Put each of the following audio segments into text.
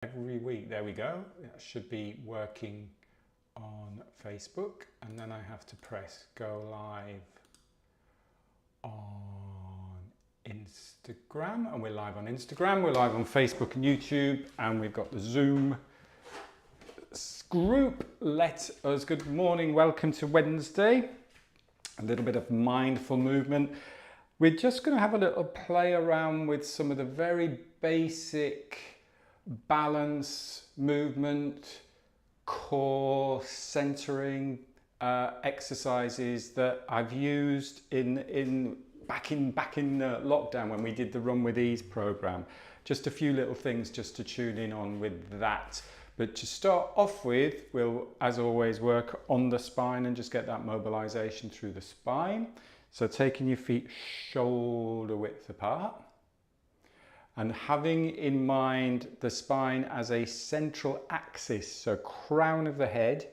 every week. There we go. That should be working on Facebook, and then I have to press go live on Instagram, and we're live on Instagram, we're live on Facebook and YouTube, and we've got the Zoom group. Let us, good morning, welcome to Wednesday. A little bit of mindful movement. We're just going to have a little play around with some of the very basic balance, movement, core centering exercises that I've used back in lockdown when we did the Run With Ease program. Just a few little things just to tune in on with that. But to start off with, we'll, as always, work on the spine and just get that mobilization through the spine. So taking your feet shoulder width apart and having in mind the spine as a central axis, so crown of the head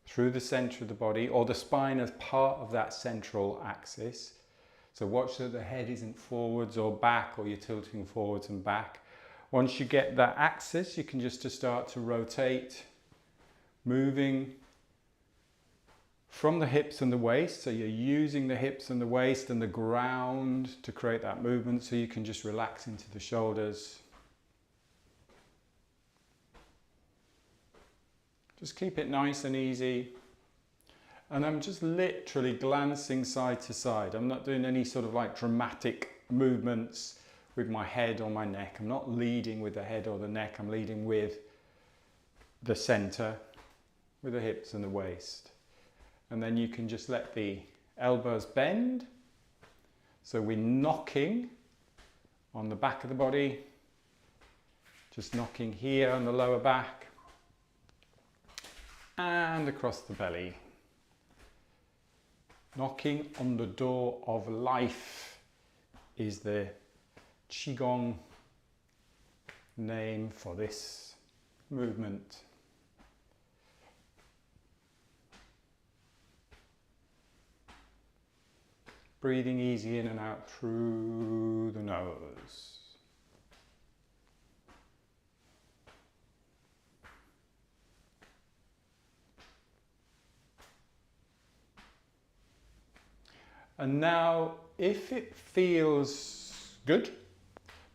through the center of the body, or the spine as part of that central axis. So watch that the head isn't forwards or back, or you're tilting forwards and back. Once you get that axis, you can just start to rotate, moving from the hips and the waist. So you're using the hips and the waist and the ground to create that movement, so you can just relax into the shoulders. Just keep it nice and easy. And I'm just literally glancing side to side. I'm not doing any sort of like dramatic movements with my head or my neck. I'm not leading with the head or the neck. I'm leading with the center, with the hips and the waist. And then you can just let the elbows bend. So we're knocking on the back of the body, just knocking here on the lower back and across the belly. Knocking on the door of life is the Qigong name for this movement. Breathing easy in and out through the nose. And now, if it feels good,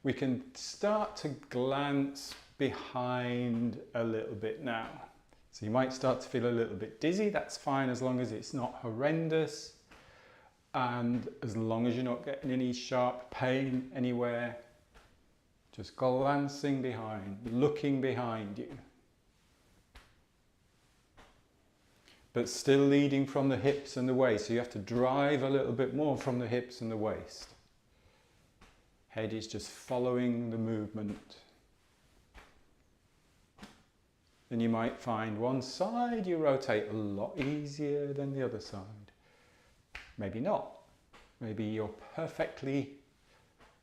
we can start to glance behind a little bit now. So you might start to feel a little bit dizzy. That's fine as long as it's not horrendous. And as long as you're not getting any sharp pain anywhere, just glancing behind, looking behind you. But still leading from the hips and the waist. So you have to drive a little bit more from the hips and the waist. Head is just following the movement. Then you might find one side you rotate a lot easier than the other side. Maybe not. Maybe you're perfectly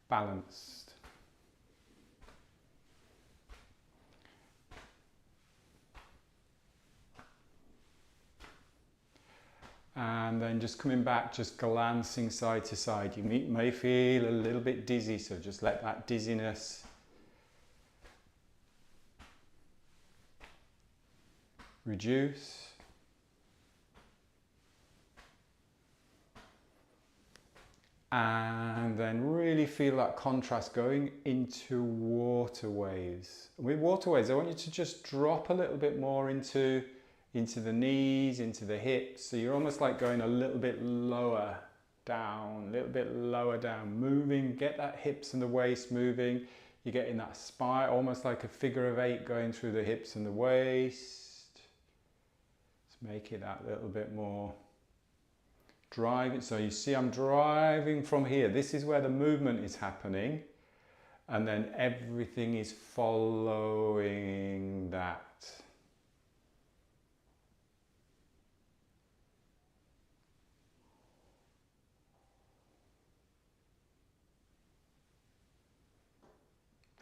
balanced. And then just coming back, just glancing side to side. You may feel a little bit dizzy, so just let that dizziness reduce. And then really feel that contrast going into water waves. With water waves, I want you to just drop a little bit more into the knees, into the hips. So you're almost like going a little bit lower down, a little bit lower down, moving, get that hips and the waist moving. You're getting that spine, almost like a figure of 8 going through the hips and the waist. Let's make it that little bit more driving. So you see I'm driving from here. This is where the movement is happening. And then everything is following that.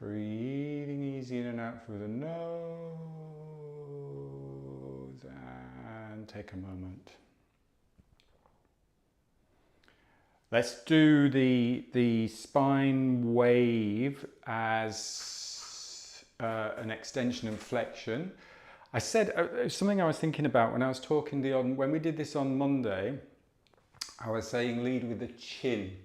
Breathing easy in and out through the nose, and take a moment. Let's do the spine wave as an extension and flexion. I said something I was thinking about when I was talking when we did this on Monday. I was saying lead with the chin.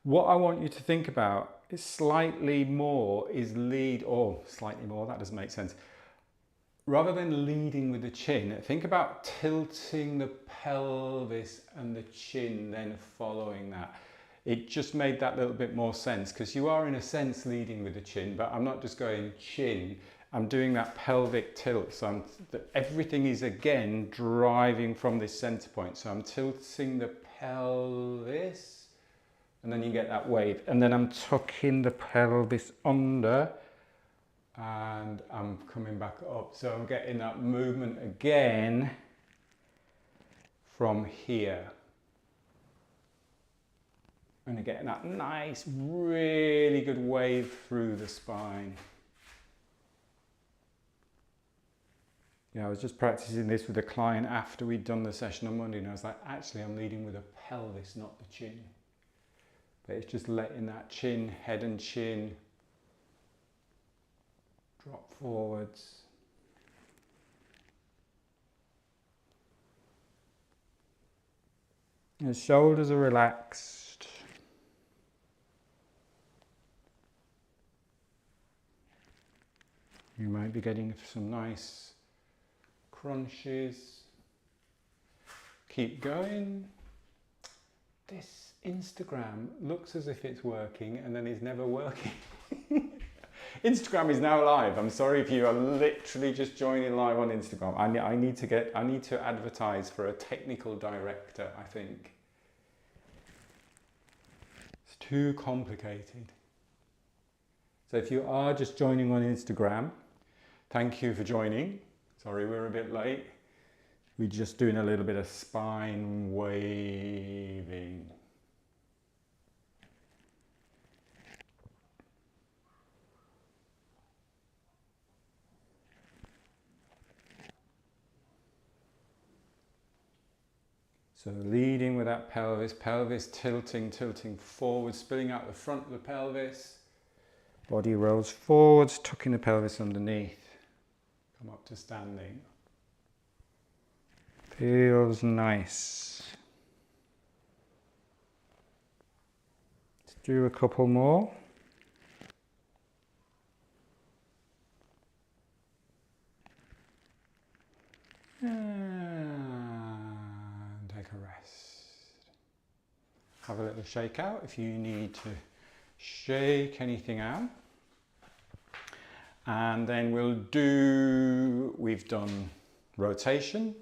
What I want you to think about is slightly more is lead, or slightly more, that doesn't make sense. Rather than leading with the chin, think about tilting the pelvis and the chin, then following that. It just made that little bit more sense, because you are in a sense leading with the chin, but I'm not just going chin, I'm doing that pelvic tilt. So everything is again driving from this center point. So I'm tilting the pelvis, and then you get that wave. And then I'm tucking the pelvis under, and I'm coming back up. So I'm getting that movement again from here. And I'm getting that nice, really good wave through the spine. Yeah, I was just practicing this with a client after we'd done the session on Monday, and I was like, actually, I'm leading with the pelvis, not the chin. But it's just letting that chin, head and chin, drop forwards. The shoulders are relaxed. You might be getting some nice crunches. Keep going. This Instagram looks as if it's working and then is never working. Instagram is now live. I'm sorry if you are literally just joining live on Instagram. I need to advertise for a technical director, I think. It's too complicated. So if you are just joining on Instagram, thank you for joining. Sorry we're a bit late. We're just doing a little bit of spine waving. So leading with that pelvis tilting forward, spilling out the front of the pelvis. Body rolls forwards, tucking the pelvis underneath. Come up to standing. Feels nice. Let's do a couple more. And take a rest. Have a little shake out if you need to shake anything out. And then we've done rotation,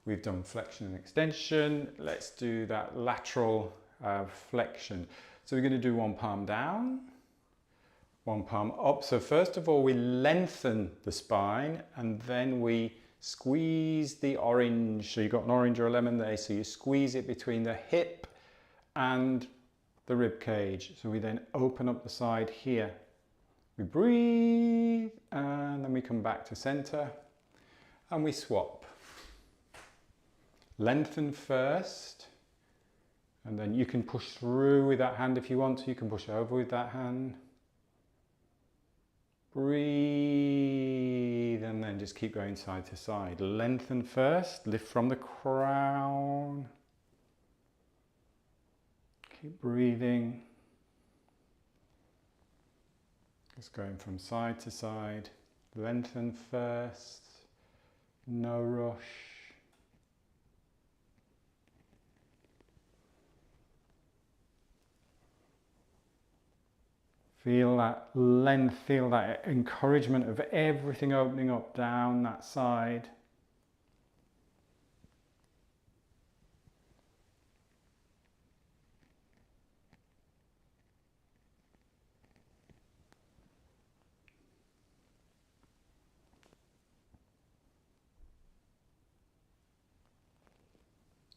we've done flexion and extension. Let's do that lateral flexion. So we're going to do one palm down, one palm up. So first of all, we lengthen the spine and then we squeeze the orange. So you've got an orange or a lemon there. So you squeeze it between the hip and the rib cage. So we then open up the side here. We breathe and then we come back to center and we swap. Lengthen first, and then you can push through with that hand if you want to. You can push over with that hand. Breathe and then just keep going side to side. Lengthen first, lift from the crown. Keep breathing. Just going from side to side. Lengthen first, no rush. Feel that length, feel that encouragement of everything opening up down that side.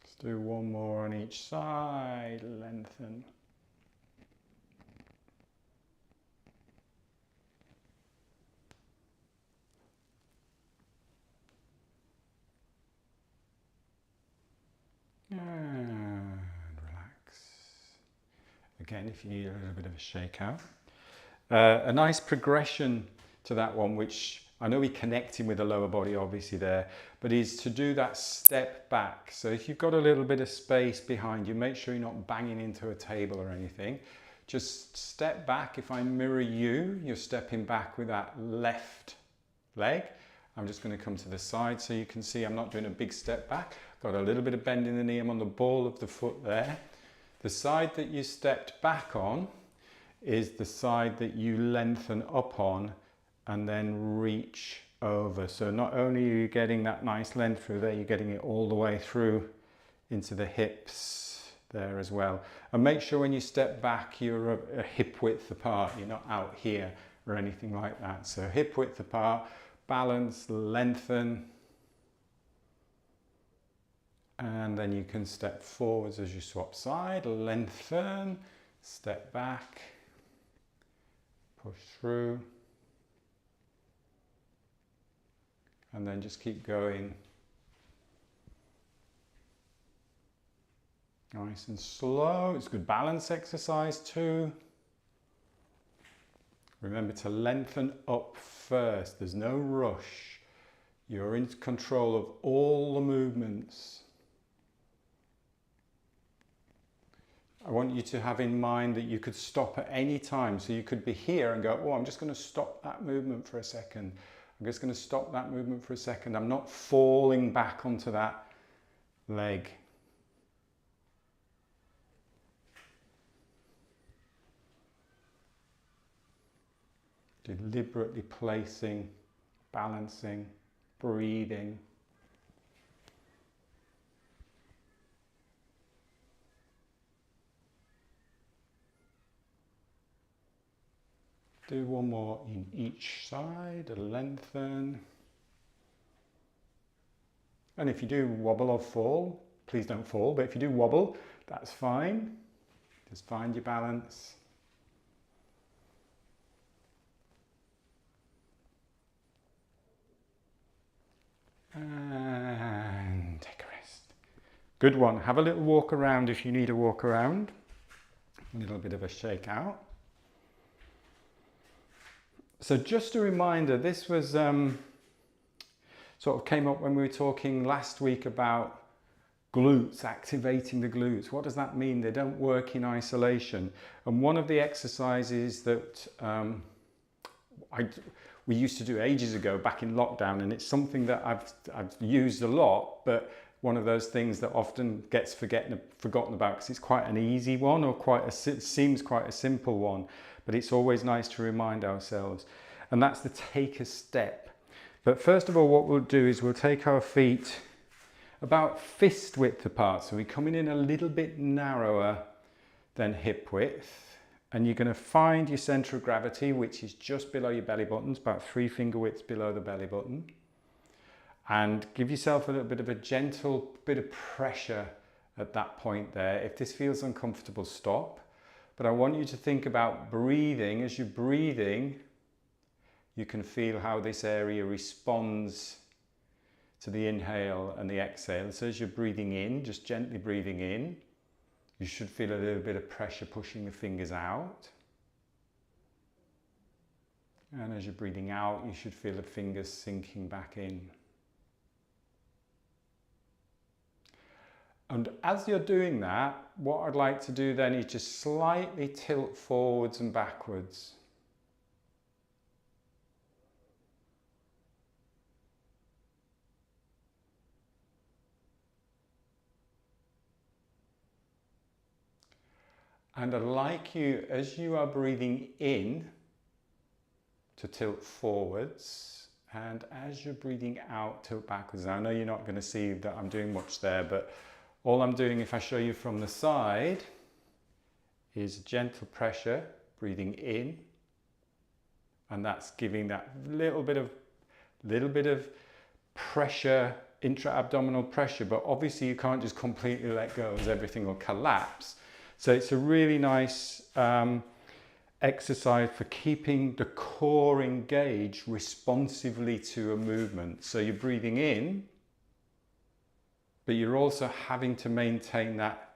Let's do one more on each side, lengthen. And relax. Again, if you need a little bit of a shake out. A nice progression to that one, which I know we're connecting with the lower body obviously there, but is to do that step back. So if you've got a little bit of space behind you, make sure you're not banging into a table or anything. Just step back. If I mirror you, you're stepping back with that left leg. I'm just going to come to the side so you can see I'm not doing a big step back. Got a little bit of bend in the knee. I'm on the ball of the foot there. The side that you stepped back on is the side that you lengthen up on and then reach over. So not only are you getting that nice length through there, you're getting it all the way through into the hips there as well. And make sure when you step back, you're a hip width apart. You're not out here or anything like that. So hip width apart, balance, lengthen. And then you can step forwards as you swap side, lengthen, step back, push through. And then just keep going. Nice and slow. It's a good balance exercise too. Remember to lengthen up first. There's no rush. You're in control of all the movements. I want you to have in mind that you could stop at any time. So you could be here and go, oh, I'm just going to stop that movement for a second. I'm just going to stop that movement for a second. I'm not falling back onto that leg. Deliberately placing, balancing, breathing. Do one more in each side, lengthen. And if you do wobble or fall, please don't fall, but if you do wobble, that's fine. Just find your balance. And take a rest. Good one. Have a little walk around if you need a walk around. A little bit of a shake out. So just a reminder, this was sort of came up when we were talking last week about glutes, activating the glutes. What does that mean? They don't work in isolation. And one of the exercises that we used to do ages ago back in lockdown, and it's something that I've used a lot, but one of those things that often gets forgotten about because it's quite an easy one, or it seems quite a simple one, but it's always nice to remind ourselves. And that's to take a step. But first of all, what we'll do is we'll take our feet about fist width apart. So we're coming in a little bit narrower than hip width. And you're going to find your center of gravity, which is just below your belly buttons, about 3 finger widths below the belly button. And give yourself a little bit of a gentle bit of pressure at that point there. If this feels uncomfortable, stop. But I want you to think about breathing. As you're breathing, you can feel how this area responds to the inhale and the exhale. So as you're breathing in, just gently breathing in, you should feel a little bit of pressure pushing the fingers out. And as you're breathing out, you should feel the fingers sinking back in. And as you're doing that, what I'd like to do then is just slightly tilt forwards and backwards. And I'd like you, as you are breathing in, to tilt forwards, and as you're breathing out, tilt backwards. Now, I know you're not going to see that I'm doing much there, but all I'm doing, if I show you from the side, is gentle pressure, breathing in, and that's giving that little bit of pressure, intra-abdominal pressure, but obviously you can't just completely let go as everything will collapse. So it's a really nice exercise for keeping the core engaged responsively to a movement. So you're breathing in, but you're also having to maintain that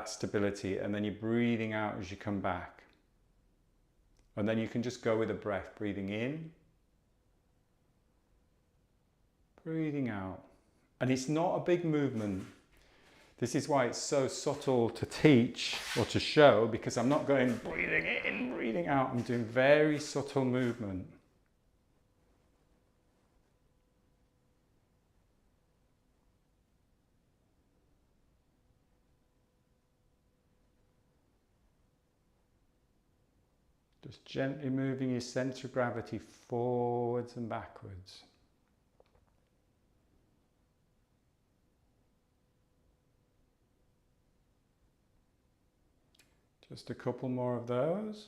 stability, and then you're breathing out as you come back. And then you can just go with a breath, breathing in breathing out. And it's not a big movement. This is why it's so subtle to teach or to show, because I'm not going breathing in, breathing out. I'm doing very subtle movement. Just gently moving your centre of gravity forwards and backwards. Just a couple more of those.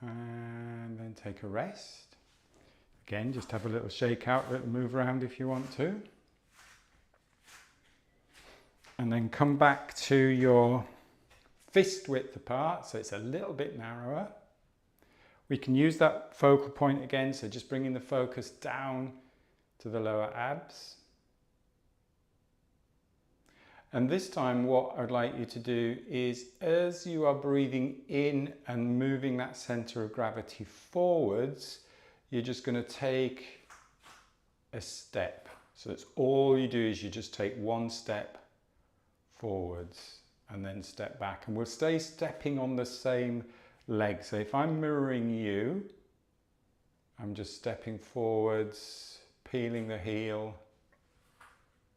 And then take a rest. Again, just have a little shake out, a little move around if you want to. And then come back to your fist width apart, so it's a little bit narrower. We can use that focal point again, so just bringing the focus down to the lower abs. And this time what I'd like you to do is, as you are breathing in and moving that centre of gravity forwards, you're just going to take a step. So that's all you do, is you just take one step forwards and then step back. And we'll stay stepping on the same leg. So if I'm mirroring you, I'm just stepping forwards, peeling the heel,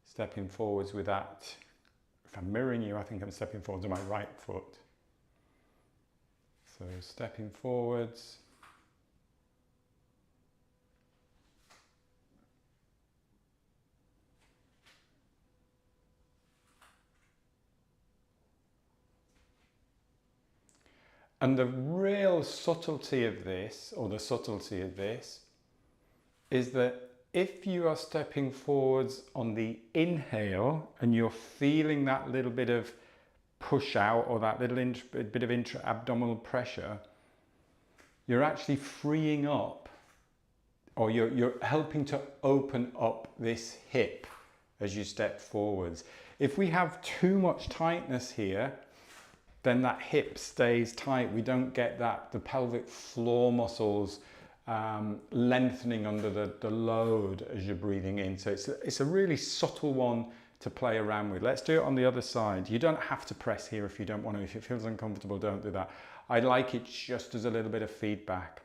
stepping forwards with that. If I'm mirroring you, I think I'm stepping forwards with my right foot. So stepping forwards. And the real subtlety of this, or the subtlety of this, is that if you are stepping forwards on the inhale and you're feeling that little bit of push out or that little bit of intra-abdominal pressure, you're actually freeing up, or you're helping to open up this hip as you step forwards. If we have too much tightness here, then that hip stays tight. We don't get that, the pelvic floor muscles lengthening under the load as you're breathing in. So it's a really subtle one to play around with. Let's do it on the other side. You don't have to press here if you don't want to. If it feels uncomfortable, don't do that. I like it just as a little bit of feedback.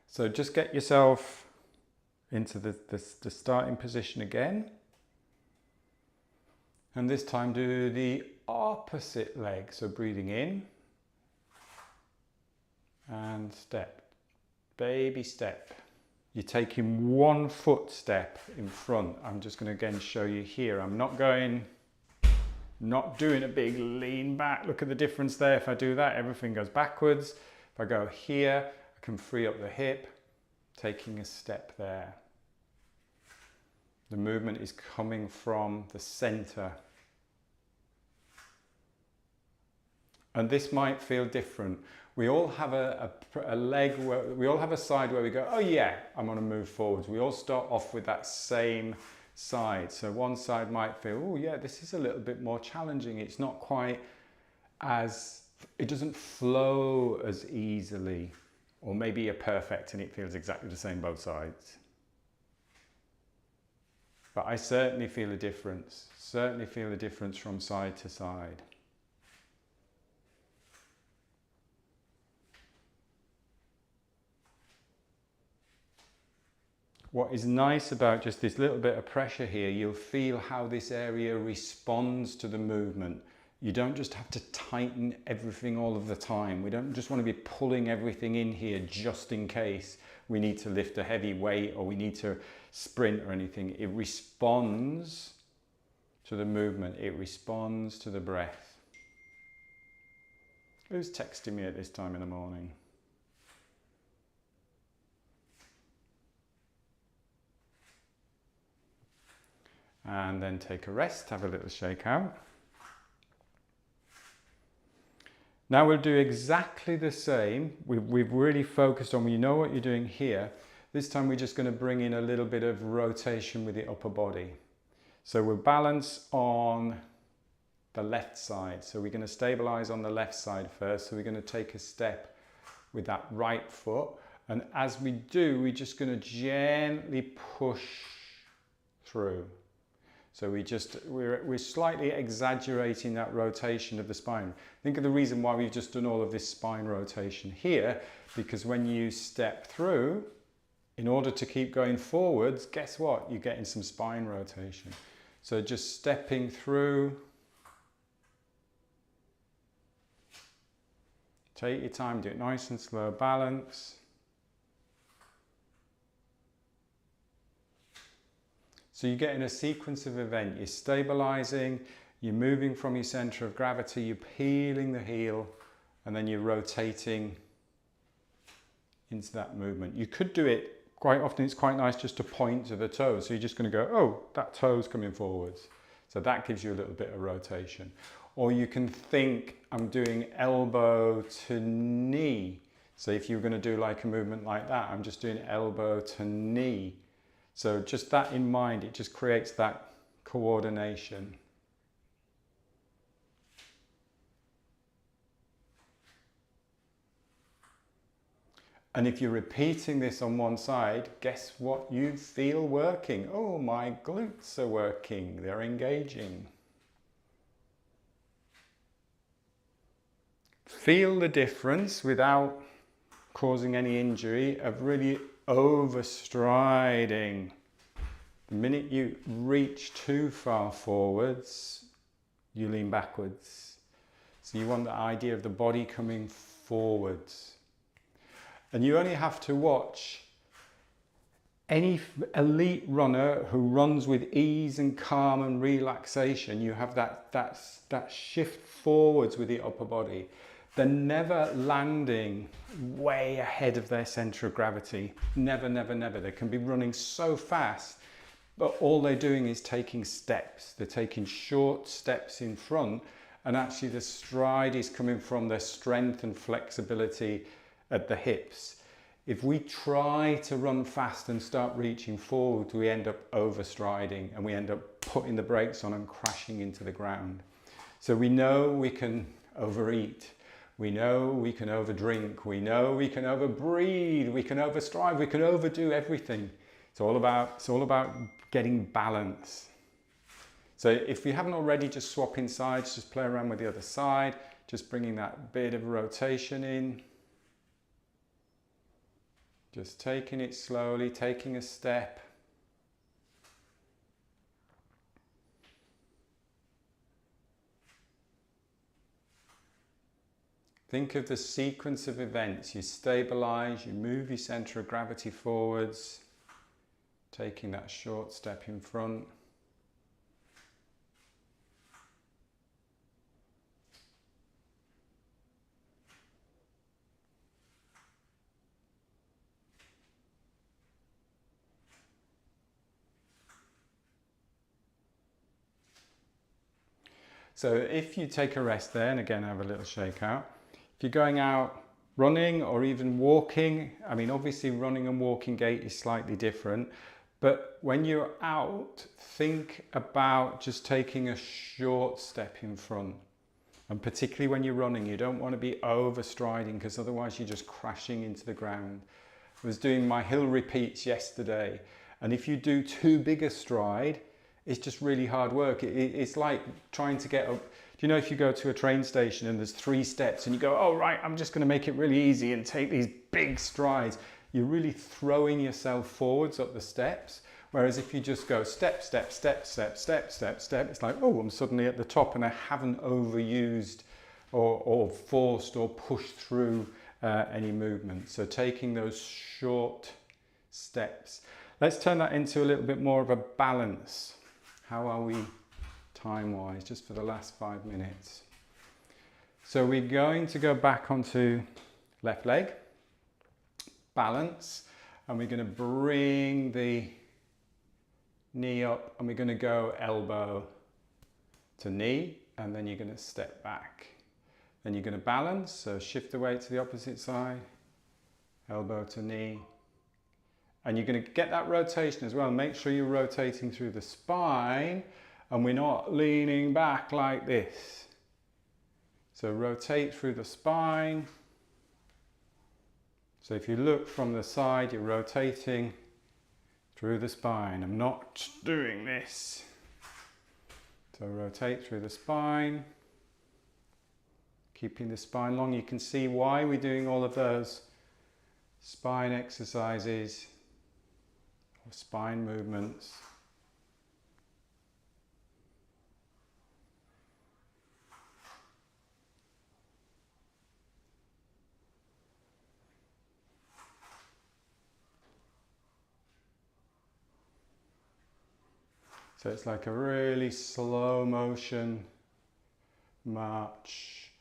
So just get yourself into the starting position again. And this time do the opposite leg. So breathing in and step, baby step. You're taking 1 foot step in front. I'm just going to again show you here. I'm not doing a big lean back. Look at the difference there. If I do that, everything goes backwards. If I go here, I can free up the hip, taking a step there. The movement is coming from the center. And this might feel different. We all have a leg where we all have a side where we go, oh yeah, I'm going to move forwards. We all start off with that same side. So one side might feel, oh yeah, this is a little bit more challenging. It's not quite as, it doesn't flow as easily. Or maybe you're perfect and it feels exactly the same both sides. But I certainly feel a difference. Certainly feel a difference from side to side. What is nice about just this little bit of pressure here, you'll feel how this area responds to the movement. You don't just have to tighten everything all of the time. We don't just want to be pulling everything in here just in case we need to lift a heavy weight or we need to sprint or anything. It responds to the movement. It responds to the breath. Who's texting me at this time in the morning? And then take a rest, have a little shake out. Now we'll do exactly the same. We've really focused on, you know what you're doing here. This time we're just going to bring in a little bit of rotation with the upper body. So we'll balance on the left side. So we're going to stabilize on the left side first. So we're going to take a step with that right foot. And as we do, we're just going to gently push through. So we're slightly exaggerating that rotation of the spine. Think of the reason why we've just done all of this spine rotation here, because when you step through, in order to keep going forwards, guess what? You're getting some spine rotation. So just stepping through. Take your time, do it nice and slow, balance. So you're getting a sequence of events. You're stabilizing, you're moving from your center of gravity, you're peeling the heel, and then you're rotating into that movement. You could do it, quite often it's quite nice just to point to the toes. So you're just going to go, oh, that toe's coming forwards. So that gives you a little bit of rotation. Or you can think, I'm doing elbow to knee. So if you're going to do like a movement like that, I'm just doing elbow to knee. So just that in mind, it just creates that coordination. And if you're repeating this on one side, guess what you feel working? Oh, my glutes are working, they're engaging. Feel the difference without causing any injury of really overstriding. The minute you reach too far forwards, you lean backwards. So you want the idea of the body coming forwards. And you only have to watch any elite runner who runs with ease and calm and relaxation. You have that shift forwards with the upper body. They're never landing way ahead of their center of gravity. Never, never, never. They can be running so fast, but all they're doing is taking steps. They're taking short steps in front, and actually the stride is coming from their strength and flexibility at the hips. If we try to run fast and start reaching forward, we end up overstriding and we end up putting the brakes on and crashing into the ground. So we know we can overeat. We know we can overdrink, we know we can overbreathe, we can overstrive, we can overdo everything. It's all about getting balance. So if you haven't already, just swapping sides, just play around with the other side, just bringing that bit of rotation in. Just taking it slowly, taking a step. Think of the sequence of events. You stabilize, you move your center of gravity forwards, taking that short step in front. So if you take a rest there, and again have a little shake out, if you're going out running or even walking, I mean obviously running and walking gait is slightly different, but when you're out, think about just taking a short step in front. And particularly when you're running, you don't want to be overstriding because otherwise you're just crashing into the ground. I was doing my hill repeats yesterday, and if you do too big a stride, it's just really hard work. It's like trying to get up. Do you know if you go to a train station and there's 3 steps and you go, oh right, I'm just going to make it really easy and take these big strides, you're really throwing yourself forwards up the steps. Whereas if you just go step, step, step, step, step, step, step, it's like, oh, I'm suddenly at the top and I haven't overused or forced or pushed through any movement. So taking those short steps. Let's turn that into a little bit more of a balance. How are we time-wise, just for the last 5 minutes? So we're going to go back onto left leg, balance, and we're going to bring the knee up and we're going to go elbow to knee, and then you're going to step back. Then you're going to balance, so shift the weight to the opposite side, elbow to knee, And you're going to get that rotation as well. Make sure you're rotating through the spine and we're not leaning back like this. So rotate through the spine. So if you look from the side, you're rotating through the spine. I'm not doing this. So rotate through the spine. Keeping the spine long. You can see why we're doing all of those spine exercises or spine movements. So it's like a really slow motion march,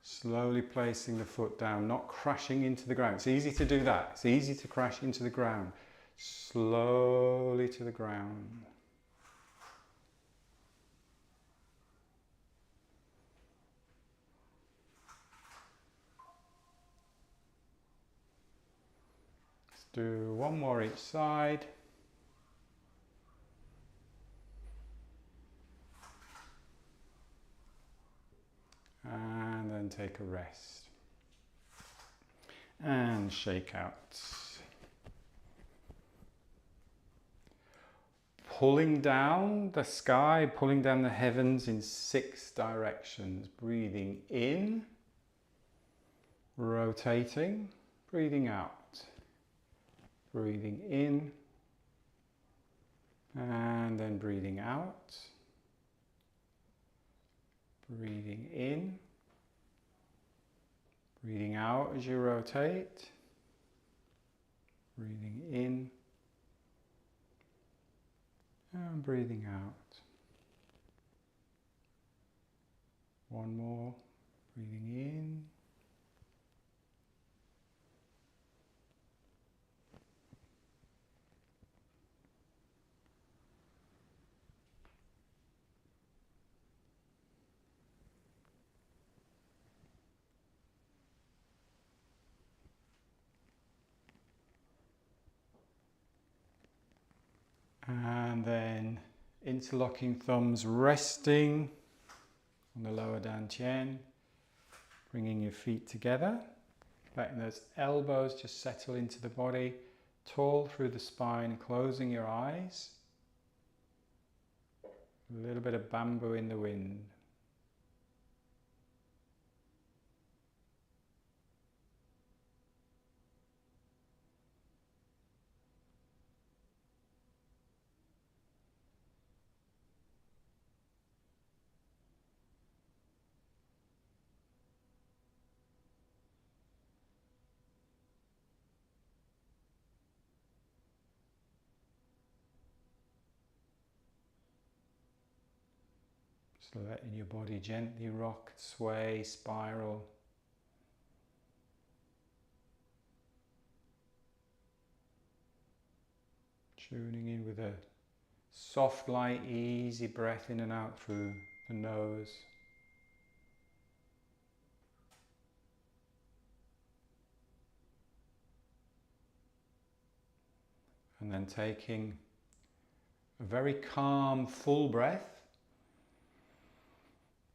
slowly placing the foot down, not crashing into the ground. It's easy to do that. It's easy to crash into the ground. Slowly to the ground. Let's do one more each side. And then take a rest. And shake out. Pulling down the sky, pulling down the heavens in 6 directions. Breathing in, rotating, breathing out. Breathing in, and then breathing out. Breathing in, breathing out as you rotate, breathing in, and breathing out. One more, breathing in, and then interlocking thumbs, resting on the lower dantian, bringing your feet together, letting those elbows just settle into the body, tall through the spine, closing your eyes. A little bit of bamboo in the wind. Just letting your body gently rock, sway, spiral. Tuning in with a soft, light, easy breath in and out through the nose. And then taking a very calm, full breath.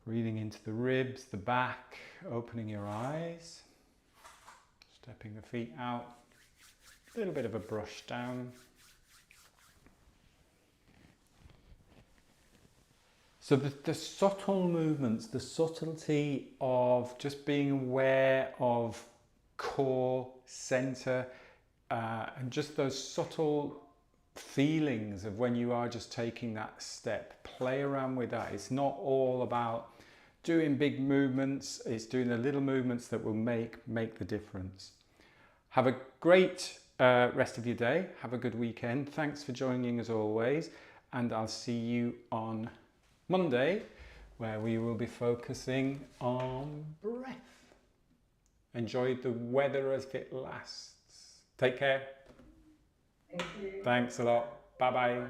Breathing into the ribs, the back, opening your eyes. Stepping the feet out. A little bit of a brush down. So the subtle movements, the subtlety of just being aware of core, center, and just those subtle feelings of when you are just taking that step. Play around with that. It's not all about doing big movements. It's doing the little movements that will make the difference. Have a great rest of your day. Have a good weekend. Thanks for joining as always. And I'll see you on Monday, where we will be focusing on breath. Enjoy the weather as it lasts. Take care. Thank you. Thanks a lot. Bye bye.